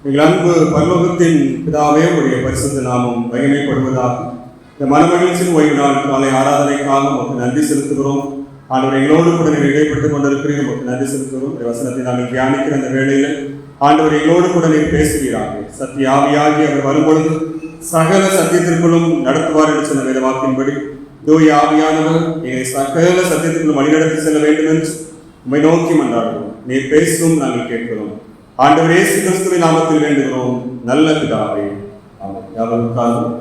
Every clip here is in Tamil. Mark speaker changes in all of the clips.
Speaker 1: எங்கள் அன்பு பரலோகத்தின் பிதாவே உடைய பரிசுத்த நாமம் மகிமைப்படுவதாக. இந்த மனமகிழ்ச்சியின் ஓய்வு நாள் காலை ஆராதனைக்காக நமக்கு நன்றி செலுத்துகிறோம். ஆண்டவர் எங்களோடு கூட நீங்கள் இடைப்பட்டுக் கொண்டிருக்கிறீர்கள், நமக்கு நன்றி செலுத்துகிறோம். இந்த வசனத்தை நாங்கள் தியானிக்கிற அந்த வேளையில் ஆண்டவர் எங்களோடு கூட நீர் பேசுகிறார்கள். சத்திய ஆவியாகி அவர் வரும்பொழுது சகல சத்தியத்திற்குள்ளும் நடத்துவார் என்று சொன்ன வேத வாக்கின்படி தூய ஆவியானவர் எங்களை சகல சத்தியத்திற்குள்ளும் வழிநடத்தி செல்ல வேண்டும் என்று உம்மை நோக்கி மன்றாடுகிறோம். நீர் பேசும் நாங்கள் கேட்கிறோம். ஆண்டவர் இயேசு கிறிஸ்துவின் நாமத்தில் வேண்டுகிறோம், நல்ல பிதாவே. ஆமென். யாவருக்காகவும்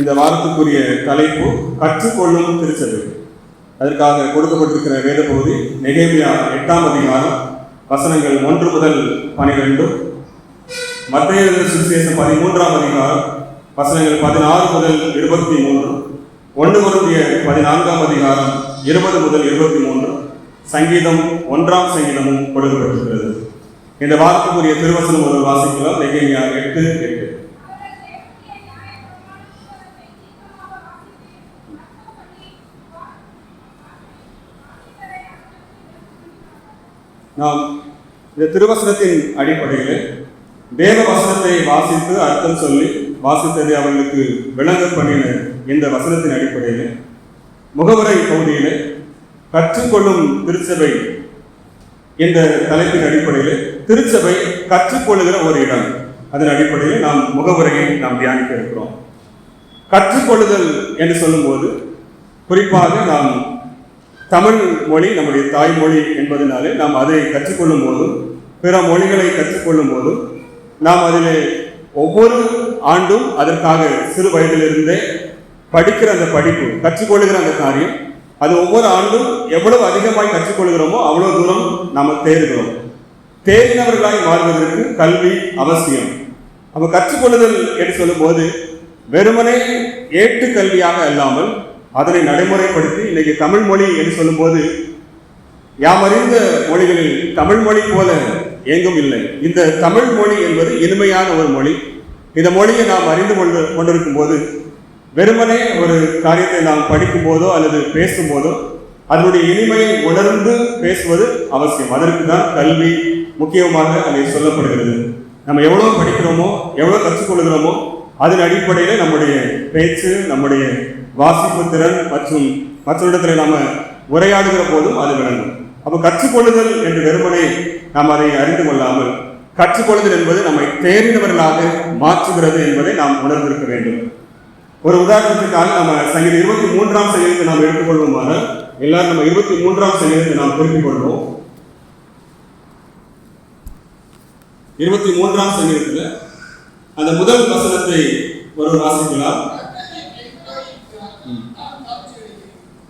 Speaker 1: இந்த வாரத்துக்குரிய தலைப்பு கற்றுக்கொள்ளும் திருச்சபை. அதற்காக கொடுக்கப்பட்டிருக்கிற வேத பகுதி நெகேமியா 8ஆம் அதிகாரம் வசனங்கள் 1 முதல் 12, மத்தேயு சுவிசேஷம் 13ஆம் அதிகாரம் வசனங்கள் 16 முதல் 23, 1 கொரிந்தியர் 14ஆம் அதிகாரம் 20 முதல் 23, சங்கீதம் 1ஆம் சங்கீதமும் கொடுக்கப்பட்டிருக்கிறது. இந்த வாரத்துக்குரிய திருவசனம் முதல் வாசிக்கலாம். நெகேமியா 8:8. நாம் இந்த திருவசனத்தின் அடிப்படையில் வேத வசனத்தை வாசித்து அர்த்தம் சொல்லி வாசித்ததை அவர்களுக்கு விளங்க பண்ணின இந்த வசனத்தின் அடிப்படையில் முகவுரை பகுதியில் கற்றுக்கொள்ளும் திருச்சபை என்ற தலைப்பின் அடிப்படையில் திருச்சபை கற்றுக்கொள்ளுகிற ஒரு இடம், அதன் அடிப்படையில் நாம் முகவுரையை நாம் தியானிக்க இருக்கிறோம். கற்றுக்கொள்ளுதல் என்று சொல்லும்போது குறிப்பாக நாம் தமிழ் மொழி நம்முடைய தாய்மொழி என்பதனாலே நாம் அதை கற்றுக்கொள்ளும் போதும் பிற மொழிகளை கற்றுக்கொள்ளும் போதும் நாம் அதில் ஒவ்வொரு ஆண்டும் அதற்காக சிறு வயதிலிருந்தே படிக்கிற அந்த படிப்பு, கற்றுக்கொள்ளுகிற அந்த காரியம், அது ஒவ்வொரு ஆண்டும் எவ்வளவு அதிகமாய் கற்றுக்கொள்கிறோமோ அவ்வளவு தூரம் நாம் தேறுகிறோம். தேறினவர்களாய் மாறுவதற்கு கல்வி அவசியம். அப்போ கற்றுக்கொள்ளுதல் என்று சொல்லும்போது வெறுமனே ஏட்டு கல்வியாக அல்லாமல் அதனை நடைமுறைப்படுத்தி இன்னைக்கு தமிழ் மொழி என்று சொல்லும்போது யாமறிந்த மொழிகளில் தமிழ் மொழி போல எங்கும் இல்லை. இந்த தமிழ் மொழி என்பது இனிமையான ஒரு மொழி. இந்த மொழியை நாம் அறிந்து கொண்டிருக்கும் போது வெறுமனே ஒரு காரியத்தை நாம் படிக்கும் போதோ அல்லது பேசும்போதோ அதனுடைய இனிமையை உணர்ந்து பேசுவது அவசியம். அதற்கு தான் கல்வி முக்கியமாக அதை சொல்லப்படுகிறது. நம்ம எவ்வளோ படிக்கிறோமோ எவ்வளோ கற்றுக்கொள்கிறோமோ அதன் அடிப்படையில் நம்முடைய பேச்சு, நம்முடைய வாசிப்பு திறன் மற்றும் மற்றவரிடத்தில் நாம் உரையாடுகிற போதும் அது விளங்கும். அப்போ கற்றுக்கொள்ளுதல் என்று வெறுமனே நாம் அதை அறிந்து கொள்ளாமல் கற்றுக்கொள்ளுதல் என்பது நம்மை தேறினவர்களாக மாற்றுகிறது என்பதை நாம் உணர்ந்திருக்க வேண்டும். ஒரு உதாரணத்துக்காக நம்ம சங்கீதம் 23ஆம் சங்கீதத்தை நாம் எடுத்துக்கொள்வோமானால் எல்லாரும் நம்ம 23ஆம் சங்கீதத்தை நாம் குறிப்பிக் கொள்வோம். 23ஆம் சங்கீதத்தில் அந்த முதல் வசனத்தை ஒரு வாசிக்கலாம்.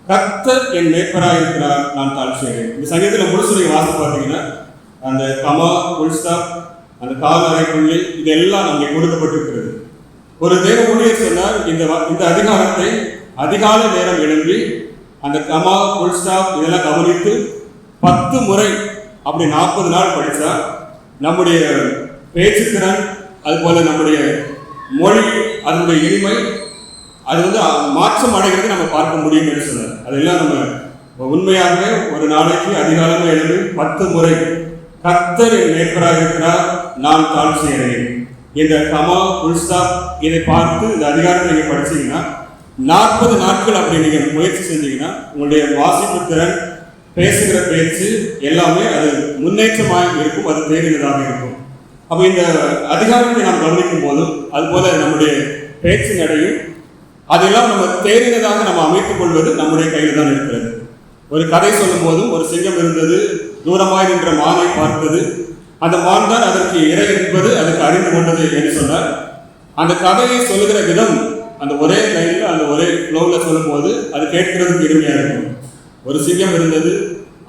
Speaker 1: கர்த்தர் என் மேய்ப்பராய் இருக்கிறார், நான் தாழ்ச்சி அடையேன். இந்த சங்கீதத்தில் முழுசுடைய வாசி பார்த்தீங்கன்னா அந்த கமா, புல் ஸ்டாப், அந்த கால் அரைப்புள்ளி இதெல்லாம் நமக்கு கொடுக்கப்பட்டிருக்கிறது. ஒரு தேவ ஊழியர் சொன்னார், இந்த அதிகாரத்தை அதிகாலை நேரம் எழும்பி அந்த கமா, புல் ஸ்டாப் இதெல்லாம் கவனித்து 10 முறை அப்படி 40 நாள் படித்தா நம்முடைய பேச்சு திறன், அதுபோல நம்முடைய மொழி, அதனுடைய இனிமை அது மாற்றம் அடைகிறது நம்ம பார்க்க முடியும் என்று சொன்னார். அதெல்லாம் நம்ம உண்மையாகவே ஒரு நாளைக்கு அதிகாலமே எழுந்து 10 முறை கர்த்தர் என் மேய்ப்பராக இருக்கிறார், நான் தாழ்ச்சி அடையேன், இந்த கமா, புல் ஸ்டாப் இதை பார்த்து இந்த அதிகாரத்தை நீங்கள் படிச்சீங்கன்னா 40 நாட்கள் அப்படி நீங்கள் முயற்சி செஞ்சீங்கன்னா உங்களுடைய வாசிப்பு திறன், பேசுகிற பேச்சு எல்லாமே அது முன்னேற்றமாக இருக்கும், அது தேறினதாக இருக்கும். அப்போ இந்த அதிகாரத்தை நாம் கவனிக்கும் போதும் அதுபோல நம்முடைய பேச்சு நடையும் அதெல்லாம் நம்ம தேறினதாக நம்ம அமைத்துக் கொள்வது நம்முடைய கையில் தான் இருக்கிறது. ஒரு கதை சொல்லும் போதும் ஒரு சிங்கம் இருந்தது, தூரமாய் நின்ற மானை பார்த்தது, அந்த மான் தான் அதற்கு இறை என்பது அதுக்கு அறிந்து கொண்டது என்று சொன்னார். அந்த கதையை சொல்லுகிற விதம் அந்த ஒரே லைனில் அந்த ஒரே ஃப்ளோவில் சொல்லும் போது அது கேட்கிறதுக்கு இனிமையாக இருக்கும். ஒரு சிங்கம் இருந்தது,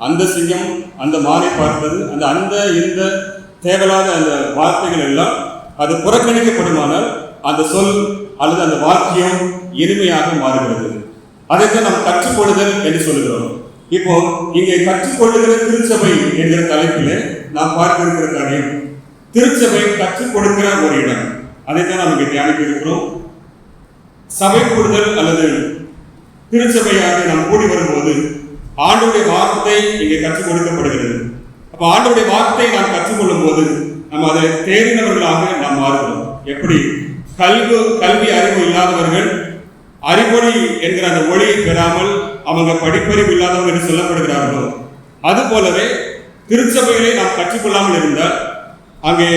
Speaker 1: அந்த சிங்கம் அந்த மானை பார்த்தது, அந்த இந்த தேவையில்லாத அந்த வார்த்தைகள் எல்லாம் அது புறக்கணிக்கப்படுமானால் அந்த சொல் அல்லது அந்த வாக்கியம் இனிமையாக மாறுகிறது. அதைத்தான் நாம் கற்றுக்கொள்ளுதல் என்று சொல்லுகிறோம். இப்போ இங்கே கற்றுக்கொள்ளுகிற திருச்சபை என்கிற தலைப்பில் நாம் பார்க்க இருக்கிற காரியம் திருச்சபை கற்றுக் கொடுக்கிற ஒரு இடம். அதைத்தான் நாம் இங்கே தியானிக்க இருக்கிறோம். சபை கூடுதல் அல்லது திருச்சபையாக நாம் கூடி வரும்போது ஆண்டவருடைய வார்த்தை இங்கே கற்றுக் கொடுக்கப்படுகிறது. அப்ப ஆண்டவருடைய வார்த்தையை நாம் கற்றுக்கொள்ளும் போது நம்ம அதை தேறினவர்களாக நாம் மாறுகிறோம். எப்படி கல்வி அறிவு இல்லாதவர்கள் அறிவொளி என்கிற அந்த ஒளியை பெறாமல் அவங்க படிப்பறிவு இல்லாதவர்கள் என்று சொல்லப்படுகிறார்களோ, அது போலவே திருச்சபைகளை நாம் கற்றுக்கொள்ளாமல் இருந்தால் அங்கே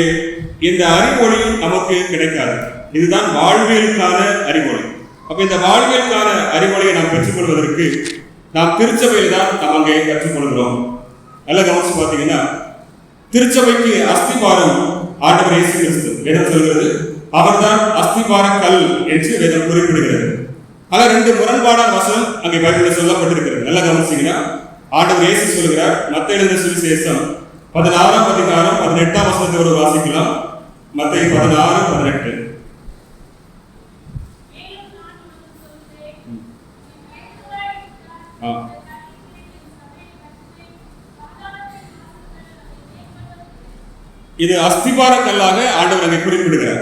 Speaker 1: இந்த அறிவொளி நமக்கு கிடைக்காது. இதுதான் வாழ்வியலுக்கான அறிவொளி. அப்ப இந்த வாழ்வியலுக்கான அறிவொளியை நாம் பெற்றுக்கொள்வதற்கு நாம் திருச்சபையில் தான் நாம் அங்கே கற்றுக்கொள்கிறோம். நல்ல கவனிச்சு பார்த்தீங்கன்னா, திருச்சபைக்கு அஸ்திபாரம் ஆண்டவர் இயேசு கிறிஸ்து. வேதம் சொல்கிறது அவர்தான் அஸ்திபார கல் என்று வேதம் குறிப்பிடுகிறது. ஆனால் 2 முரண்பாடான வசனம் அங்கே பைபிளில் சொல்லப்பட்டிருக்கிறது. நல்ல கவனிச்சீங்கன்னா, ஆண்டவர் இயேசு சொல்கிறார், மத்தேயு எழுதின சுவிசேஷம் 16ஆம் அதிகாரம் 18ஆம் வசனத்தோடு வாசிக்கலாம். மத்தேயு 16:18. இது அஸ்திபார கல்லாக ஆண்டவர் அங்கே குறிப்பிடுகிறார்.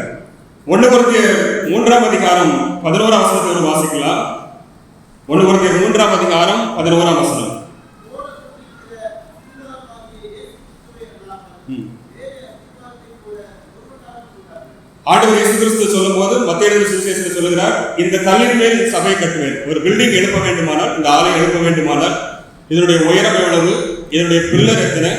Speaker 1: 1 கொரிந்தியர் 3ஆம் அதிகாரம் 11ஆம் வசனத்தோடு வாசிக்கலாம். 1 கொரிந்தியர் 3ஆம் அதிகாரம் 11ஆம் வசனம். ஆண்டவர் இயேசு கிறிஸ்து சொல்லும் போது மத்தேயு சுவிசேஷத்தில் சொல்லுகிறார், இந்த கல்லின் மேல் சபையை கட்டுவேன். ஒரு பில்டிங் எழுப்ப வேண்டுமானால், இந்த ஆலயம் எழுப்ப வேண்டுமானால் இதனுடைய உயரம் எவ்வளவு, இதனுடைய பில்லர் எத்தனை,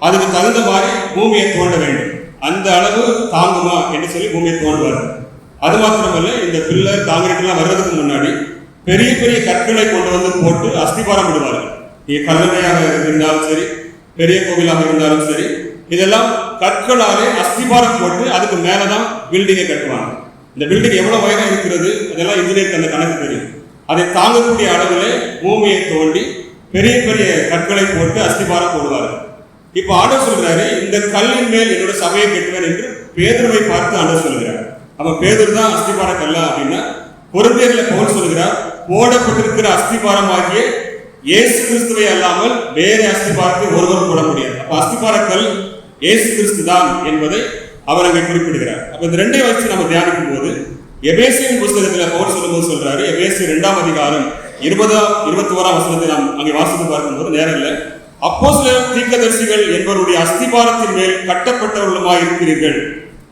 Speaker 1: அதுக்கு தகுந்த மாதிரி பூமியை தோண்ட வேண்டும். அந்த அளவு தாங்குமா என்று சொல்லி பூமியை தோண்டுவார். அது மாத்திரமல்ல, இந்த பில்லர் காங்கிரீட்லாம் வர்றதுக்கு முன்னாடி பெரிய பெரிய கற்களை கொண்டு வந்து போட்டு அஸ்திபாரம் விடுவார்கள். கல்லணையாக இருந்தாலும் சரி, பெரிய கோவிலாக இருந்தாலும் சரி, இதெல்லாம் கற்களாலே அஸ்திபாரம் போட்டு அதுக்கு மேலதான் பில்டிங்கை கட்டுவாங்க. இந்த பில்டிங் எவ்வளவு உயரம் இருக்கிறது அதெல்லாம் இன்ஜினியருக்கு அந்த கணக்கு தெரியும். அதை தாங்கக்கூடிய அளவிலே பூமியை தோண்டி பெரிய பெரிய கற்களை போட்டு அஸ்திபாரம் போடுவார்கள். இப்ப ஆண்டவர் சொல்றாரு, இந்த கல்லின் மேல் என்னோட சபையை கட்டுவேன் என்று பேதுருவை பார்த்து ஆண்டவர் சொல்கிறார். அப்ப பேதுரு தான் அஸ்திபார கல்லா அப்படின்னா, கொரிந்தியர்ல பவுல் சொல்கிறார், போடப்பட்டிருக்கிற அஸ்திபாரம் ஆகிய இயேசு கிறிஸ்துவை அல்லாமல் வேற அஸ்திபாரத்தை ஒருவர் போட முடியாது. அப்ப அஸ்திபார கல் இயேசு கிறிஸ்து தான் என்பதை அவர் அங்கே குறிப்பிடுகிறார். அப்ப இந்த 2ஐயும் வச்சு நம்ம தியானிக்கும் போது, எபேசியன் புத்தகத்துல பவுல் சொல்லும்போது சொல்றாரு, எபேசியர் 2ஆம் அதிகாரம் 21ஆம் வசனத்தை நாம் அங்கே வாசித்து பார்க்கும்போது, நேரம் இல்லை, அப்போஸ்தலர் தீர்க்கதரிசிகள் என்பவருடைய அஸ்திபாரத்தின் மேல் கட்டப்பட்டவர்களுமாய் இருக்கிறீர்கள்,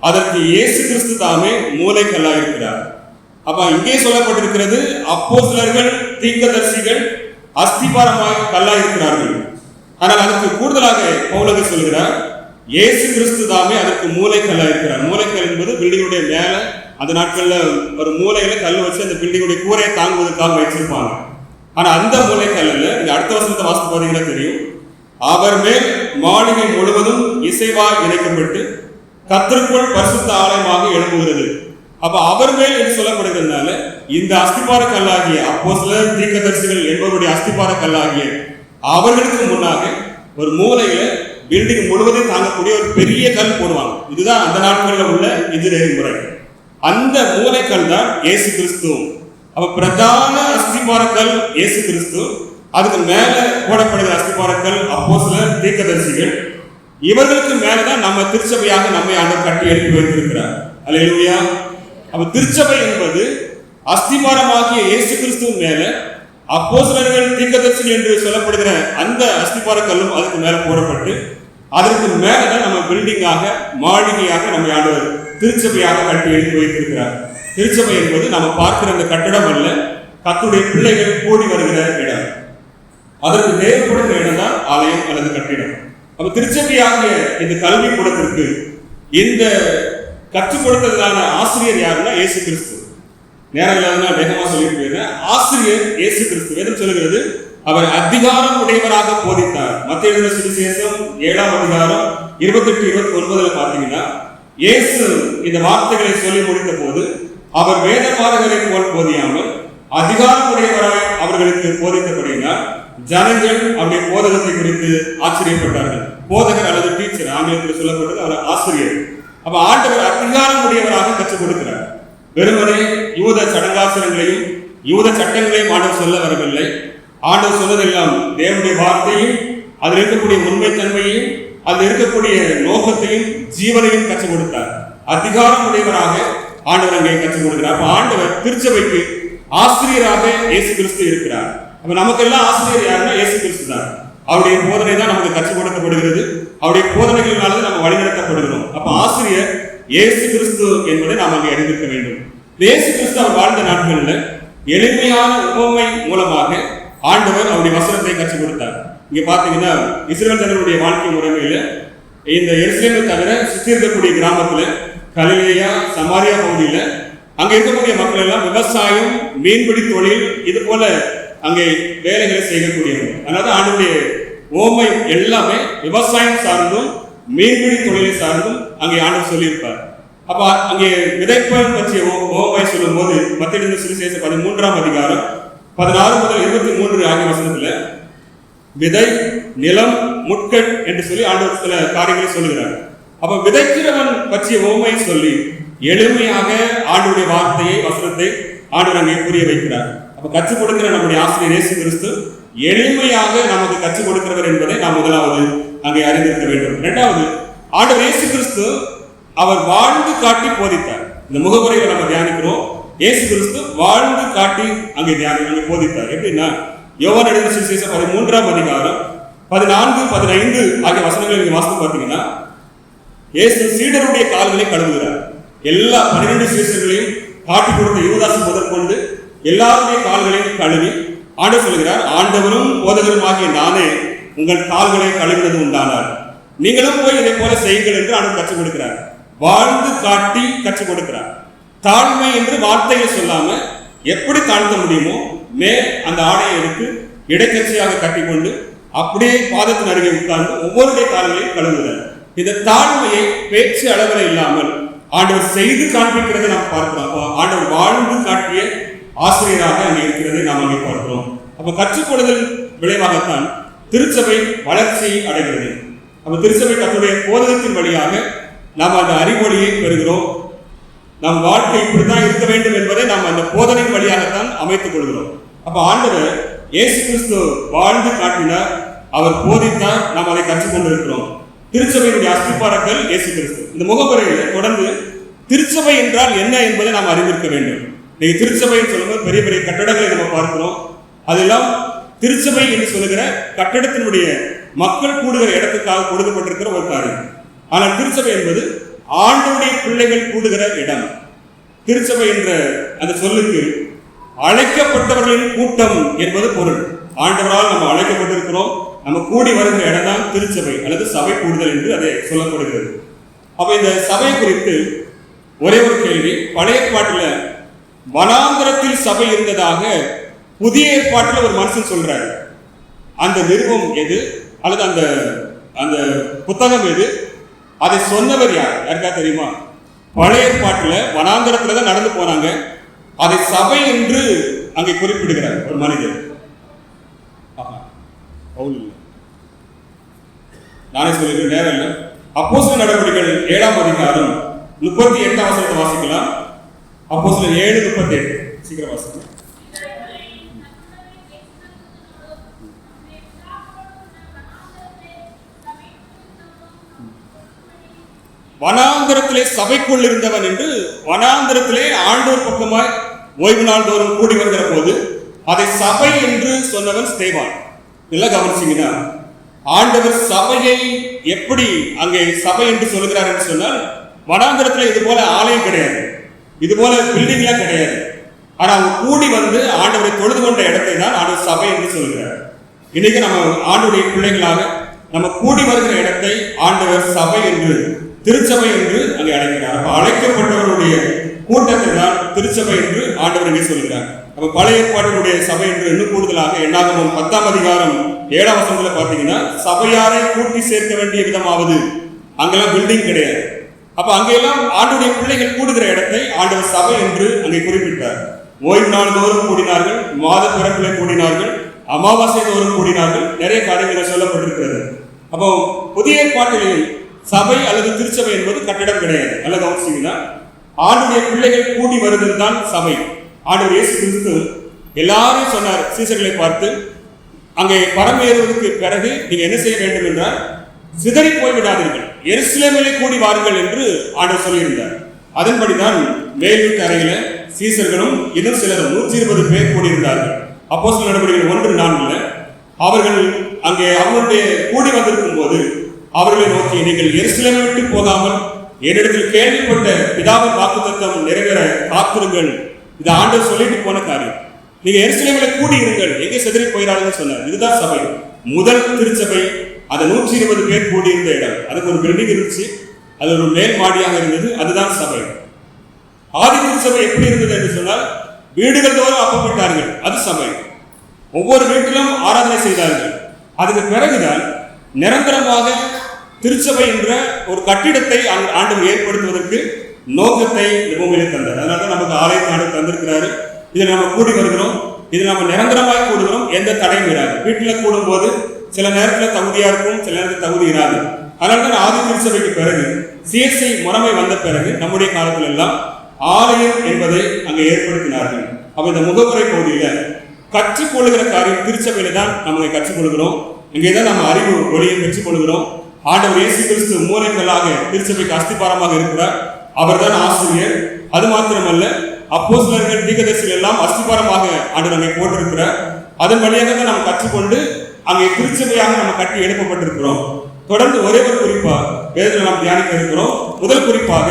Speaker 1: அதற்கு இயேசு கிறிஸ்து தாமே மூலைக்கல்லாய் இருக்கிறார். அப்ப இங்கே சொல்லப்பட்டிருக்கிறது, அப்போஸ்தலர்கள் தீர்க்கதரிசிகள் அஸ்திபாரமாய் கல்லாய் இருக்கிறார்கள். ஆனால் அதற்கு கூடுதலாக பவுல் சொல்கிறார், இயேசு கிறிஸ்து தாமே அதற்கு மூலைக்கல்லாய் இருக்கிறார். மூலைக்கல் என்பது பில்டிங்குடைய மேல, அந்த நாட்கள்ல ஒரு மூலையில கல் வச்சு அந்த பில்டிங்குடைய கூரையை தாங்குவதற்காக வச்சிருப்பாங்க. ஆனா அந்த மூலைக்கல்ல நீங்க அடுத்த வருஷத்தை வாசித்து பார்த்தீங்கன்னா தெரியும், அவர் மேல் மாளிகை முழுவதும் இசைவாய் இணைக்கப்பட்டு கர்த்தருக்குள் பரிசுத்த ஆலயமாக எழும்புகிறது. அப்ப அவர் மேல் என்று சொல்லப்படுகிறதுனால இந்த அஸ்திபார கல்லாகிய அப்போஸ்தலர் தீர்க்கதரிசிகள் என்பவருடைய அஸ்திபார கல்லாகிய அவர்களுக்கு முன்னாக ஒரு மூலையில பில்டிங் முழுவதும் தாங்கக்கூடிய ஒரு பெரிய கல் போடுவாங்க. இதுதான் அந்த நாட்களில் உள்ள இன்ஜினியரிங் முறை. அந்த மூலைக்கல் தான் இயேசு கிறிஸ்து. அப்ப பிரதான அஸ்திபார கல் இயேசு கிறிஸ்து, அதுக்கு மேல போடப்படுகிற அஸ்திபார கல் அப்போஸ்தலர் தீர்க்கதரிசிகள். இவர்களுக்கு மேலதான் நம்ம திருச்சபையாக நம்மை ஆண்டவர் கட்டி எழுப்பி வைத்திருக்கிறார். அல்லேலூயா. அப்ப திருச்சபை என்பது அஸ்திபாரமாகிய இயேசு கிறிஸ்துவின் மேல அப்போஸ்தலர்கள் தீர்க்கதரிசிகள் என்று சொல்லப்படுகிற அந்த அஸ்திபார கல்லும் அதுக்கு மேல போடப்பட்டு அதற்கு மேலதான் நம்ம பில்டிங்காக மாளிகையாக நம்ம ஆண்டவர் திருச்சபையாக கட்டி எழுப்பி வைத்திருக்கிறார். திருச்சபை என்பது நம்ம பார்க்கிற அந்த கட்டடம் அல்ல, கர்த்தருடைய பிள்ளைகள் கூடி வருகிற இடம். அதற்கு தேவைப்படுகிற இடம் தான் ஆலயம் அல்லது கட்டிடம். அப்ப திருச்சபையாகிய இந்த கல்வி கூடத்திற்கு இந்த கற்றுக் கொடுத்ததான ஆசிரியர் யாருன்னா இயேசு கிறிஸ்து. நேரம் இல்லாத வேகமா சொல்லிட்டு போயிருந்தேன். ஆசிரியர் இயேசு கிறிஸ்து. வேதம் சொல்லுகிறது, அவர் அதிகாரம் உடையவராக போதித்தார். மத்தேயு எழுதின சுவிசேஷம் 7ஆம் அதிகாரம் 28-29 பார்த்தீங்கன்னா, இயேசு இந்த வார்த்தைகளை சொல்லி முடித்த போது அவர் வேத பாரகரை போல் போதியாமல் அதிகாரம் உடையவராய் அவர்களுக்கு போதித்தபடியினால் ஜனங்கள் அவருடைய போதகத்தை குறித்து ஆச்சரியப்பட்டார்கள். போதகர் அல்லது டீச்சர், ஆங்கிலத்தில் சொல்லப்பட்டது அவர் ஆசிரியர். அப்ப ஆண்டவர் அதிகாரம் உடையவராக கற்றுக் கொடுக்கிறார். வெறுமனே யூத சடங்காச்சாரங்களையும் யூத சட்டங்களையும் ஆண்டவர் சொல்ல வரவில்லை. ஆண்டவர் சொன்னதெல்லாம் தேவனுடைய வார்த்தையும் அதில் இருக்கக்கூடிய உண்மைத்தன்மையையும் அதில் இருக்கக்கூடிய நோக்கத்தையும் ஜீவனையும் கற்றுக் கொடுத்தார். அதிகாரம் உடையவராக ஆண்டவர் அங்கே கற்றுக் கொடுக்கிறார். அப்ப ஆண்டவர் திருச்சபைக்கு ஆசிரியராக இயேசு கிறிஸ்து இருக்கிறார். அப்ப நமக்கெல்லாம் ஆசிரியர் யாருன்னா இயேசு கிறிஸ்து தான். அவருடைய போதனை தான் நமக்கு கற்றுக் கொடுக்கப்படுகிறது. அவருடைய போதனைகளினால நம்ம வழிநடத்தப்படுகிறோம். அப்ப ஆசிரியர் இயேசு கிறிஸ்து என்பதை நாம் அங்கே அறிந்திருக்க வேண்டும். இயேசு கிறிஸ்து அவர் வாழ்ந்த நாட்களில் எளிமையான உவமை மூலமாக ஆண்டவர் அவருடைய வசனத்தை கற்றுக் கொடுத்தார். இங்க பாத்தீங்கன்னா இஸ்ரவேல் ஜனங்களுடைய வாழ்க்கை முறைமையில இந்த எருசலேமை தவிர சுற்றி இருக்கக்கூடிய கிராமத்துல கலிலேயா சமாரியா பகுதியில அங்க இருக்கக்கூடிய மக்கள் எல்லாம் விவசாயம், மீன்பிடி தொழில் இது போல அங்கே வேலைகளை செய்யக்கூடியவங்க. அதனால ஆண்டவருடைய ஓமை எல்லாமே விவசாயம் சார்ந்தும் மீன்பிடி தொழிலை சார்ந்தும் அங்கே ஆண்டவர் சொல்லியிருப்பார். அப்ப அங்கே விதைப்பன் பற்றிய ஓமை சொல்லும் போது மத்தேயு சுவிசேஷம் 13ஆம் அதிகாரம் 16 முதல் 23 ஆகிய வசனத்துல விதை, நிலம், முட்கள் என்று சொல்லி ஆண்டவர் சில காரியங்களை சொல்லுகிறார். அப்ப விதைக்கிறவன் பற்றிய ஓமையை சொல்லி எளிமையாக ஆண்டவருடைய வார்த்தையை, வசனத்தை ஆண்டவர் அங்கே புரிய வைக்கிறார். அப்ப கற்றுக் கொடுக்கிற நம்முடைய ஆசிரியர் இயேசு கிறிஸ்து எளிமையாக நமக்கு கற்றுக் கொடுக்கிறவர் என்பதை நாம் முதலாவது அங்கே அறிந்திருக்க வேண்டும். இரண்டாவது, ஆண்டவர் இயேசு கிறிஸ்து அவர் வாழ்ந்து காட்டி போதித்தார். இந்த முகமுறைகளை நம்ம தியானிக்கிறோம். இயேசு கிறிஸ்து வாழ்ந்து காட்டி அங்கே போதித்தார். எப்படின்னா யோவான் எழுதின சுவிசேஷம் 13ஆம் அதிகாரம் 14, 15 ஆகிய வசனங்களை நீங்க வாசித்து பார்த்தீங்கன்னா இயேசு சீடருடைய கால்களை கழுவுகிறார். எல்லா 12 சீடர்களையும் காட்டி கொடுத்த யூதாசு முதற்கொண்டு எல்லாருடைய கால்களையும் கழுவி ஆண்டவர் சொல்கிறார், ஆண்டவரும் போதகரும் ஆகிய நானே உங்கள் கால்களை கழுவினது உண்டானார், நீங்களும் போய் இதை போல செய்யுங்கள் என்று ஆண்டவர் கற்றுக் கொடுக்கிறார். வாழ்ந்து காட்டி கற்றுக் கொடுக்கிறார். தாழ்மை என்று வார்த்தையை சொல்லாம எப்படி தாழ்த்த முடியுமோ மேல் அந்த ஆடையை எடுத்து இடைக்கட்சியாக கட்டிக்கொண்டு அப்படியே பாதத்தின் அருகே உட்கார்ந்து ஒவ்வொருடைய கால்களையும் கழுவுகிறார். இந்த தாழ்மையை பேச்சு அளவில் இல்லாமல் ஆண்டவர் செய்து காண்பிக்கிறதை நாம் பார்க்கிறோம். ஆண்டவர் வாழ்ந்து காட்டிய ஆசிரியராக அங்கே இருக்கிறதை நாம் அங்கே பார்க்கிறோம். அப்ப கற்றுக்கொள்ளுதல் விளைவாகத்தான் திருச்சபை வளர்ச்சி அடைகிறது. அப்ப திருச்சபை கர்த்தருடைய போதகத்தின் வழியாக நாம் அந்த அறிவொளியை பெறுகிறோம். நம் வாழ்க்கை இப்படித்தான் இருக்க வேண்டும் என்பதை நாம் அந்த போதனை வழியாகத்தான் அமைத்துக் கொள்கிறோம். அப்ப ஆண்டவர் இயேசு கிறிஸ்து வாழ்ந்து காட்டினார், அவர் போதித்தார், நாம் அதை கற்றுக்கொண்டு இருக்கிறோம். திருச்சபையினுடைய அஸ்திபாரங்கள் இயேசு கிறிஸ்து. இந்த முகமுறையில் தொடர்ந்து திருச்சபை என்றால் என்ன என்பதை நாம் அறிந்திருக்க வேண்டும். நீங்க திருச்சபைன்னு சொல்லும்போது பெரிய பெரிய கட்டடங்களை நம்ம பார்க்கிறோம். அதெல்லாம் திருச்சபை என்று சொல்லுகிற கட்டடத்தினுடைய மக்கள் கூடுகிற இடத்துக்காக கொடுக்கப்பட்டிருக்கிற ஒரு காரியம். ஆனால் திருச்சபை என்பது ஆண்டவருடைய பிள்ளைகள் கூடுகிற இடம். திருச்சபை என்ற அந்த சொல்லுக்கு அழைக்கப்பட்டவர்களின் கூட்டம் என்பது பொருள். ஆண்டவரால் நம்ம அழைக்கப்பட்டிருக்கிறோம், நம்ம கூடி வருகிற இடம் தான் திருச்சபை அல்லது சபை கூடுதல் என்று அதை சொல்லப்படுகிறது. அப்ப இந்த சபை குறித்து ஒரே ஒரு கேள்வி. பழைய ஏற்பாட்டில் வனாந்தரத்தில் சபை இருந்ததாக புதிய ஏற்பாட்டில் ஒரு மனுஷன் சொல்றாரு. அந்த நிருபம் எது அல்லது அந்த அந்த புத்தகம் எது? அதை சொன்னவர் யார்? யாருக்கா தெரியுமா? பழைய ஏற்பாட்டில் வனாந்தரத்துல தான் நடந்து போனாங்க. அதை சபை என்று அங்கே குறிப்பிடுகிறார் ஒரு மனிதர். நானே சொல்லிட்டு நேரம் இல்லை. அப்போஸ்தலர் நடவடிக்கைகள் 7ஆம் அதிகாரம் 38ஆம் வசனத்தை வாசிக்கலாம். அப்போஸ்தலர் 7:38 சீக்கிரம் வாசிக்கலாம். வனாந்தரத்திலே சபைக்குள் இருந்தவன் என்று வனாந்தரத்திலே ஆண்டவர் பக்கமாய் ஓய்வு நாள் தோறும் கூடி வருகிற போது அதை சபை என்று சொன்னவன் ஸ்தேவான். இல்ல கவனிச்சீங்கன்னா ஆண்டவர் சபையை எப்படி அங்கே சபை என்று சொல்லுகிறார் என்று சொன்னால் வனாந்தரத்தில் இது போல ஆலயம் கிடையாது, இது போல பில்டிங்லாம் கிடையாது. ஆனா அவங்க கூடி வந்து ஆண்டவரை தொழுது கொண்ட இடத்தை தான் ஆண்டவர் சபை என்று சொல்கிறார். இன்னைக்கு நம்ம ஆண்டவருடைய பிள்ளைகளாக நம்ம கூடி வருகிற இடத்தை ஆண்டவர் சபை என்று, திருச்சபை என்று அங்கே அழைக்கிறார். அப்ப அழைக்கப்பட்டவருடைய கூட்டத்தை தான் திருச்சபை என்று ஆண்டவர் இங்கே சொல்கிறார். அப்ப பழைய ஏற்பாட்டினுடைய சபை என்று இன்னும் கூடுதலாக என்னாகமம் 10ஆம் அதிகாரம் 7ஆம் வசனத்துல பாத்தீங்கன்னா சபையாரை கூட்டி சேர்க்க வேண்டிய விதமாவது, அங்கெல்லாம் பில்டிங் கிடையாது. அப்ப அங்கெல்லாம் ஆண்டவருடைய பிள்ளைகள் கூடுகிற இடத்தை ஆண்டவர் சபை என்று அங்கே குறிப்பிட்டார். ஓய்வு நாள் தோறும் கூடினார்கள், மாத பிறப்பிலே கூடினார்கள், அமாவாசை தோறும் கூடினார்கள், நிறைய காரியங்கள் சொல்லப்பட்டிருக்கிறது. அப்போ புதிய ஏற்பாட்டிலேயும் சபை அல்லது திருச்சபை என்பது கட்டிடம் கிடையாது. நல்ல கவனிச்சீங்கன்னா ஆண்டவருடைய பிள்ளைகள் கூடி வருதல் தான் சபை. ஆண்டவர் இயேசு கிறிஸ்து எல்லாரும் சொன்னார் சீசர்களை பார்த்து, அங்கே பரமேறுவதற்கு பிறகு நீங்க என்ன செய்ய வேண்டும் என்றால் சிதறி போய்விடாதீர்கள், எருசலேமிலே கூடி வாருங்கள் என்று ஆண்டவர் சொல்லியிருந்தார். அதன்படிதான் மேல் வீட்டு அறையில சீசர்களும் இன்னும் சிலரும் 120 பேர் கூடியிருந்தார்கள். அப்போஸ்தலர் நடவடிக்கைகள் 1:4 அவர்கள் அங்கே அவர்களுடைய கூடி வந்திருக்கும் போது அவர்களை நோக்கி, நீங்கள் எருசலேமை விட்டு போகாமல் என்னிடத்தில் கேள்விப்பட்ட பிதாவின் வாக்குத்தத்தம் நிறைவேற காத்திருங்கள். இது ஆண்டவர் சொல்லிட்டு போன காரியம். நீங்க எருசலேமில கூடி இருங்கள், எங்கே சிதறி போயிடாதுன்னு சொன்னார். இதுதான் சபை, முதல் திருச்சபை. அது 120 பேர் கூடியிருந்த இடம். அதுக்கு ஒரு பில்டிங் இருந்துச்சு, அது ஒரு மேல் மாடியாக இருந்தது. அதுதான் சபை. ஆதி திருச்சபை எப்படி இருந்தது என்று சொன்னால், வீடுகள் தோறும் அப்பமிட்டார்கள், அது சபை. ஒவ்வொரு வீட்டிலும் ஆராதனை செய்தார்கள். அதுக்கு பிறகுதான் நிரந்தரமாக திருச்சபை என்ற ஒரு கட்டிடத்தை ஆண்டவர் ஏற்படுத்துவதற்கு நோக்கத்தை பூமியிலே தந்தார். அதனால நமக்கு ஆலயத்தை ஆண்டு தந்திருக்கிறாரு. இதில் நம்ம கூடி வருகிறோம், இதில் நம்ம நிரந்தரமாக கூடுகிறோம், எந்த தடையும் இராது. வீட்டில் கூடும் போது சில நேரத்தில் தகுதியா இருக்கும், சில நேரத்தில் தகுதி இராது. அதனால்தான் ஆதி திருச்சபைக்கு பிறகு சிஎஸ்ஐ முறைமை வந்த பிறகு நம்முடைய காலத்தில் எல்லாம் ஆலயம் என்பதை அங்கே ஏற்படுத்தினார்கள். அப்ப இந்த முகவுரை பகுதியில கற்றுக்கொள்ளுகிற காரியம் திருச்சபையில தான் நம்ம கற்றுக்கொள்கிறோம். இங்கேதான் நம்ம அறிவு ஒளியை பெற்றுக்கொள்கிறோம். ஆண்டவர் இயேசு கிறிஸ்து மூலைகளாக திருச்சபைக்கு அஸ்திபாரமாக இருக்கிறார். அவர் தான் ஆசிரியர். அது மாத்திரமல்ல, அப்போஸ்தலர்கள் தீர்க்கதரிசிகள் எல்லாம் அஸ்திபாரமாக ஆண்டவர் அங்கே போட்டிருக்கிறார். அதன் வழியாக தான் நம்ம கற்றுக்கொண்டு அங்கே திருச்சபையாக நம்ம கட்டி எழுப்பப்பட்டிருக்கிறோம். தொடர்ந்து ஒரே ஒரு குறிப்பா வேதத்தில் நாம் தியானிக்க இருக்கிறோம். முதல் குறிப்பாக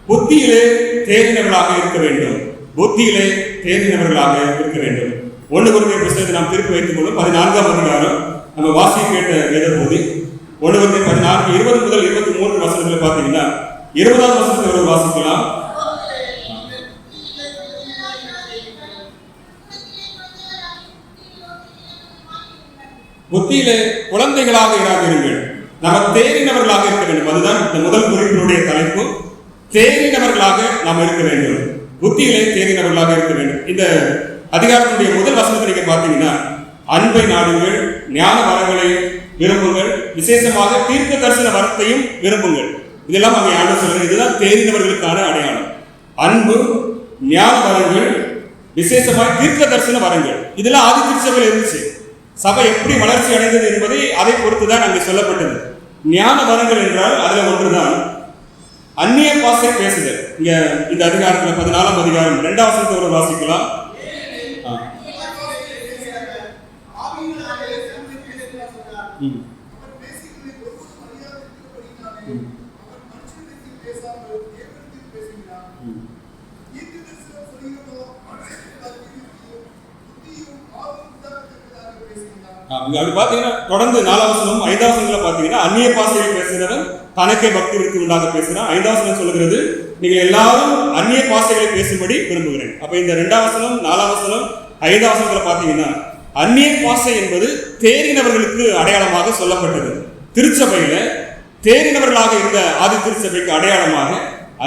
Speaker 1: புத்தியிலே தேறினவர்களாக இருக்க வேண்டும். புத்தியிலே தேறினவர்களாக இருக்க வேண்டும். 1 கொரிந்தியர் புத்தகத்தை நாம் திருப்பி வைத்துக் கொள்ளும் 14ஆம் அதிகாரம் நம்ம வாசிக்க கேட்ட வேத பகுதி 1 கொரிந்தியர் 14 20 முதல் 23 வசனத்துல பாத்தீங்கன்னா 20ஆம் வசனத்தை ஒரு வாசிக்கலாம். புத்தியிலே குழந்தைகளாக இராதிருங்கள், நம்ம தேறினவர்களாக இருக்க வேண்டும். அதுதான் இந்த முதல் குறிப்பினுடைய தலைப்பு. தேறினவர்களாக நாம் இருக்க வேண்டும், புத்தியிலே தேறினவர்களாக இருக்க வேண்டும். இந்த அதிகாரத்தினுடைய முதல் வசனத்தை நீங்க பார்த்தீங்கன்னா, அன்பை நாடுங்கள், ஞான வரங்களை விரும்புங்கள், விசேஷமாக தீர்க்க தரிசன வரத்தையும் விரும்புங்கள். இதெல்லாம் அங்கே ஆண்டவர் சொல்றது. இதுதான் தேறினவர்களுக்கான அடையாளம். அன்பு, ஞான வரங்கள், விசேஷமாக தீர்க்க தரிசன வரங்கள். இதெல்லாம் ஆதி திருச்சபையில் இருந்துச்சு. சபை எப்படி வளர்ச்சி அடைந்தது என்பதை அதை பொறுத்துதான் அங்கே சொல்லப்பட்டது. ஞான வரங்கள் என்றால் அதுல ஒன்றுதான் அந்நிய பாஷை பேசுதல். இங்க இந்த அதிகாரத்துல 14ஆம் அதிகாரம் 2ஆம் வசனத்தை ஒரு வாசிக்கலாம். அப்படி பாத்தீங்கன்னா தொடர்ந்து 4ஆம் வசனம் 5ஆம் வசனத்துல பாத்தீங்கன்னா அந்நிய பாஷையில் பேசுகிறவன் தனக்கே பக்தி விருத்தி உண்டாக பேசுகிறான். 5ஆம் வசனம் சொல்லுகிறது, நீங்க எல்லாரும் அந்நிய பாஷைகளை பேசும்படி விரும்புகிறேன். அப்ப இந்த 2ஆம் வசனம் 4ஆம் வசனம் 5ஆம் வசனத்துல பாத்தீங்கன்னா அந்நிய பாஷை என்பது தேறினவர்களுக்கு அடையாளமாக சொல்லப்பட்டது. திருச்சபையில தேறினவர்களாக இருந்த ஆதி திருச்சபைக்கு அடையாளமாக